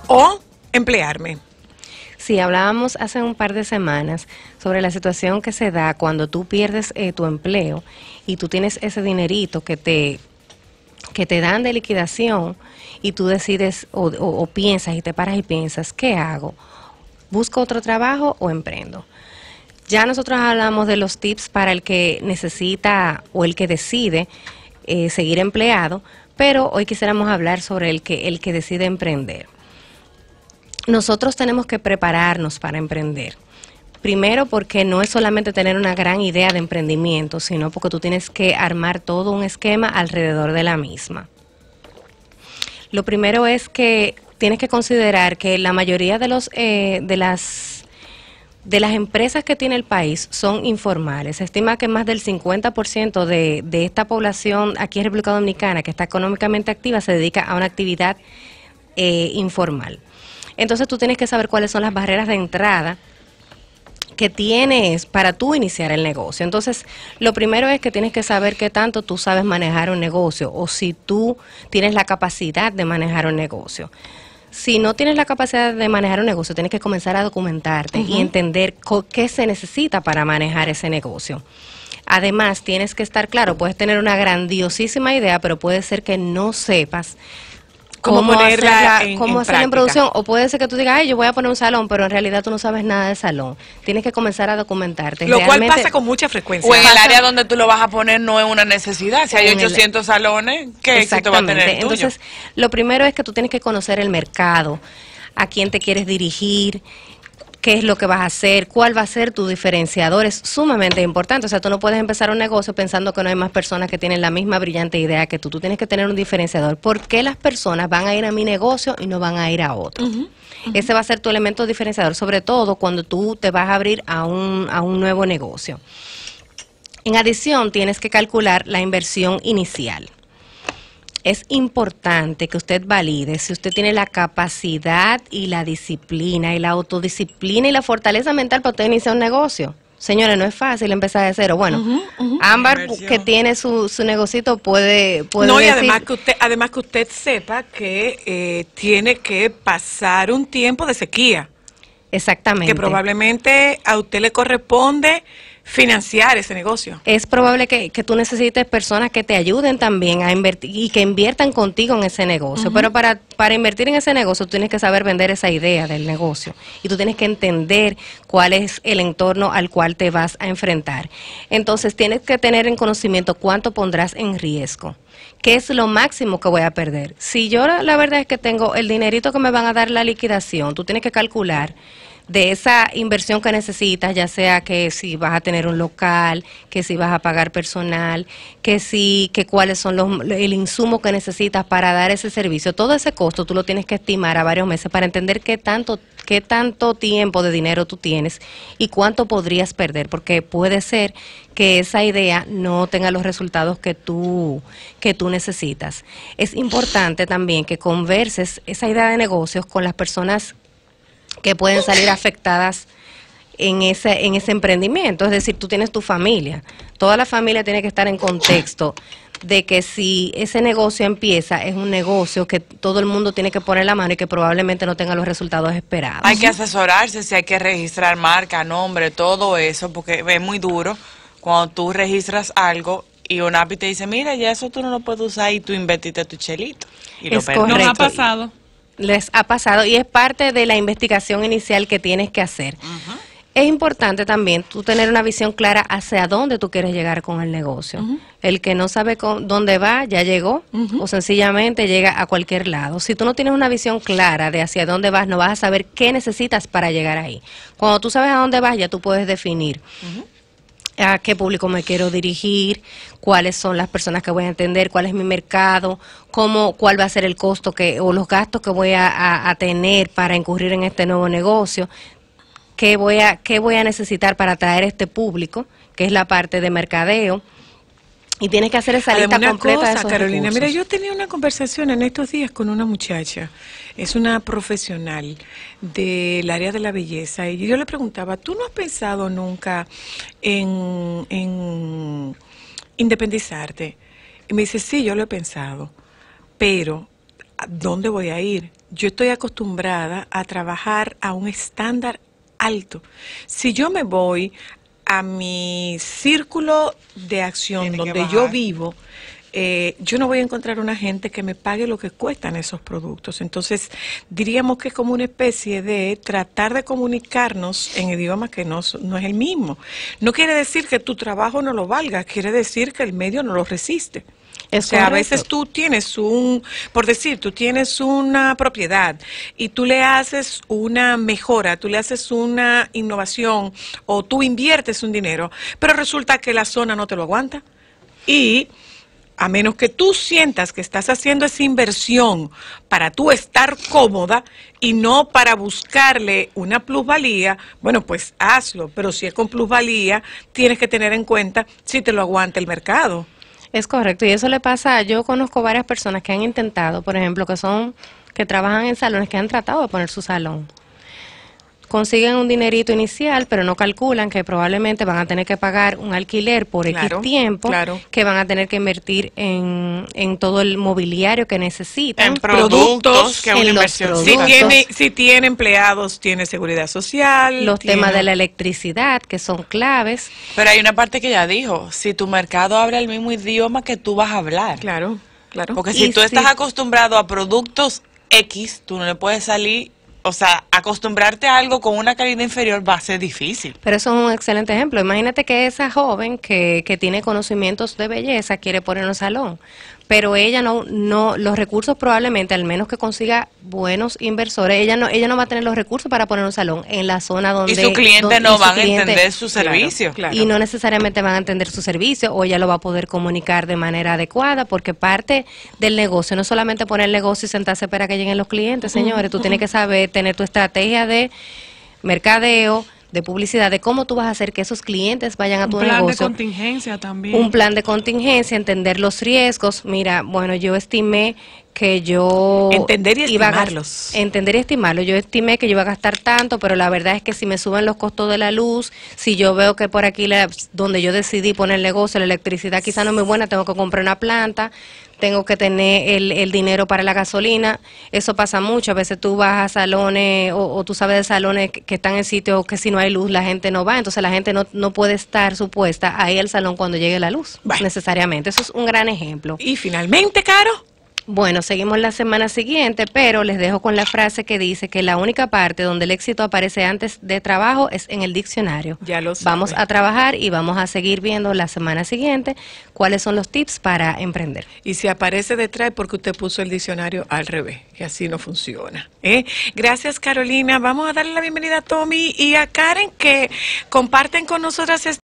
o emplearme. Sí, hablábamos hace un par de semanas sobre la situación que se da cuando tú pierdes tu empleo y tú tienes ese dinerito que te dan de liquidación y tú decides o piensas y te paras y piensas, ¿qué hago? ¿Busco otro trabajo o emprendo? Ya nosotros hablamos de los tips para el que necesita o el que decide seguir empleado, pero hoy quisiéramos hablar sobre el que decide emprender. Nosotros tenemos que prepararnos para emprender. Primero porque no es solamente tener una gran idea de emprendimiento, sino porque tú tienes que armar todo un esquema alrededor de la misma. Lo primero es que tienes que considerar que la mayoría de las empresas que tiene el país son informales. Se estima que más del 50% de esta población aquí en República Dominicana que está económicamente activa se dedica a una actividad informal. Entonces tú tienes que saber cuáles son las barreras de entrada que tienes para tú iniciar el negocio. Entonces, lo primero es que tienes que saber qué tanto tú sabes manejar un negocio o si tú tienes la capacidad de manejar un negocio. Si no tienes la capacidad de manejar un negocio, tienes que comenzar a documentarte y entender qué se necesita para manejar ese negocio. Además, tienes que estar claro, puedes tener una grandiosísima idea, pero puede ser que no sepas cómo hacerla en producción, o puede ser que tú digas, ay, yo voy a poner un salón, pero en realidad tú no sabes nada de salón. Tienes que comenzar a documentarte. Lo cual pasa con mucha frecuencia. O en el área donde tú lo vas a poner no es una necesidad. Si hay 800 salones, ¿qué éxito va a tener el tuyo? Entonces, lo primero es que tú tienes que conocer el mercado, a quién te quieres dirigir, qué es lo que vas a hacer, cuál va a ser tu diferenciador, es sumamente importante. O sea, tú no puedes empezar un negocio pensando que no hay más personas que tienen la misma brillante idea que tú. Tú tienes que tener un diferenciador. ¿Por qué las personas van a ir a mi negocio y no van a ir a otro? Ese va a ser tu elemento diferenciador, sobre todo cuando tú te vas a abrir a un nuevo negocio. En adición, tienes que calcular la inversión inicial. Es importante que usted valide si usted tiene la capacidad y la disciplina y la autodisciplina y la fortaleza mental para usted iniciar un negocio. Señores, no es fácil empezar de cero. Bueno, Ámbar, que tiene su negocito, puede no, y decir, además que usted sepa que tiene que pasar un tiempo de sequía. Exactamente. Que probablemente a usted le corresponde financiar ese negocio. Es probable que tú necesites personas que te ayuden también a invertir y que inviertan contigo en ese negocio. Pero para invertir en ese negocio tú tienes que saber vender esa idea del negocio y tú tienes que entender cuál es el entorno al cual te vas a enfrentar. Entonces tienes que tener en conocimiento cuánto pondrás en riesgo. ¿Qué es lo máximo que voy a perder? Si yo la verdad es que tengo el dinerito que me van a dar la liquidación, tú tienes que calcular de esa inversión que necesitas, ya sea que si vas a tener un local, que si vas a pagar personal, que cuáles son el insumo que necesitas para dar ese servicio. Todo ese costo tú lo tienes que estimar a varios meses para entender qué tanto tiempo de dinero tú tienes y cuánto podrías perder, porque puede ser que esa idea no tenga los resultados que tú necesitas. Es importante también que converses esa idea de negocios con las personas que pueden salir afectadas en ese emprendimiento. Es decir, tú tienes tu familia, toda la familia tiene que estar en contexto de que si ese negocio empieza, es un negocio que todo el mundo tiene que poner la mano y que probablemente no tenga los resultados esperados. Hay que asesorarse, si hay que registrar marca, nombre, todo eso, porque es muy duro cuando tú registras algo y un API te dice, mira, ya eso tú no lo puedes usar y tú invertiste tu chelito. Y lo perdiste. Nos ha pasado. Les ha pasado y es parte de la investigación inicial que tienes que hacer. Es importante también tú tener una visión clara hacia dónde tú quieres llegar con el negocio. El que no sabe dónde va, ya llegó, o sencillamente llega a cualquier lado. Si tú no tienes una visión clara de hacia dónde vas, no vas a saber qué necesitas para llegar ahí. Cuando tú sabes a dónde vas, ya tú puedes definir a qué público me quiero dirigir, cuáles son las personas que voy a atender, cuál es mi mercado, cuál va a ser el costo o los gastos que voy a tener para incurrir en este nuevo negocio, qué voy a necesitar para atraer este público, que es la parte de mercadeo. Y tienes que hacer esa lista completa de esos Carolina, recursos. mira, yo tenía una conversación en estos días con una muchacha, es una profesional del área de la belleza, y yo le preguntaba, ¿tú no has pensado nunca en independizarte? Y me dice, sí, yo lo he pensado, pero ¿a dónde voy a ir? yo estoy acostumbrada a trabajar a un estándar alto. Si yo me voy a mi círculo de acción Tiene que donde bajar. yo vivo, yo no voy a encontrar una gente que me pague lo que cuestan esos productos. Entonces, diríamos que es como una especie de tratar de comunicarnos en idioma que no es el mismo. No quiere decir que tu trabajo no lo valga, quiere decir que el medio no lo resiste. Es O sea, a correcto. veces tú tienes por decir, tú tienes una propiedad y tú le haces una mejora, tú le haces una innovación o tú inviertes un dinero, pero resulta que la zona no te lo aguanta. Y a menos que tú sientas que estás haciendo esa inversión para tú estar cómoda y no para buscarle una plusvalía, bueno, pues hazlo, pero si es con plusvalía, tienes que tener en cuenta si te lo aguanta el mercado. Es correcto, y eso le pasa, yo conozco varias personas que han intentado, por ejemplo, que trabajan en salones, que han tratado de poner su salón. Consiguen un dinerito inicial, pero no calculan que probablemente van a tener que pagar un alquiler por Claro, X tiempo, claro. que van a tener que invertir en todo el mobiliario que necesitan. En productos, que es en una los inversión. Si productos. tiene empleados, tiene seguridad social. Los temas tiene- de la electricidad, que son claves. Pero hay una parte que ya dijo, si tu mercado habla el mismo idioma que tú vas a hablar. Claro, claro. Porque Y si tú si- estás acostumbrado a productos X, tú no le puedes salir, o sea, acostumbrarte a algo con una calidad inferior va a ser difícil. Pero eso es un excelente ejemplo. Imagínate que esa joven que tiene conocimientos de belleza quiere poner un salón, pero ella no, los recursos probablemente, al menos que consiga buenos inversores, ella no va a tener los recursos para poner un salón en la zona donde... Y sus clientes donde- no y su van a cliente- entender su Claro, servicio. claro. Y no necesariamente van a entender su servicio o ella lo va a poder comunicar de manera adecuada, porque parte del negocio, no solamente poner el negocio y sentarse para que lleguen los clientes, señores, tú tienes que saber tener tu estrategia de mercadeo, de publicidad, de cómo tú vas a hacer que esos clientes vayan a tu Un plan de negocio. contingencia también. Un plan de contingencia, entender los riesgos. Mira, bueno, yo estimé que yo Entender y iba a estimarlos. entender y estimarlo. Yo estimé que yo iba a gastar tanto, pero la verdad es que si me suben los costos de la luz, si yo veo que por aquí donde yo decidí poner el negocio, la electricidad quizá no es muy buena, tengo que comprar una planta, tengo que tener el dinero para la gasolina. Eso pasa mucho. A veces tú vas a salones o tú sabes de salones que están en sitios que si no hay luz la gente no va. Entonces la gente no puede estar supuesta ahí al salón cuando llegue la luz, Bueno. necesariamente. Eso es un gran ejemplo. Y finalmente, Caro, Bueno, seguimos la semana siguiente, pero les dejo con la frase que dice que la única parte donde el éxito aparece antes de trabajo es en el diccionario. Ya lo sabe. Vamos a trabajar y vamos a seguir viendo la semana siguiente cuáles son los tips para emprender. y si aparece detrás es porque usted puso el diccionario al revés, que así no funciona. ¿Eh? Gracias, Carolina. Vamos a darle la bienvenida a Tommy y a Karen, que comparten con nosotras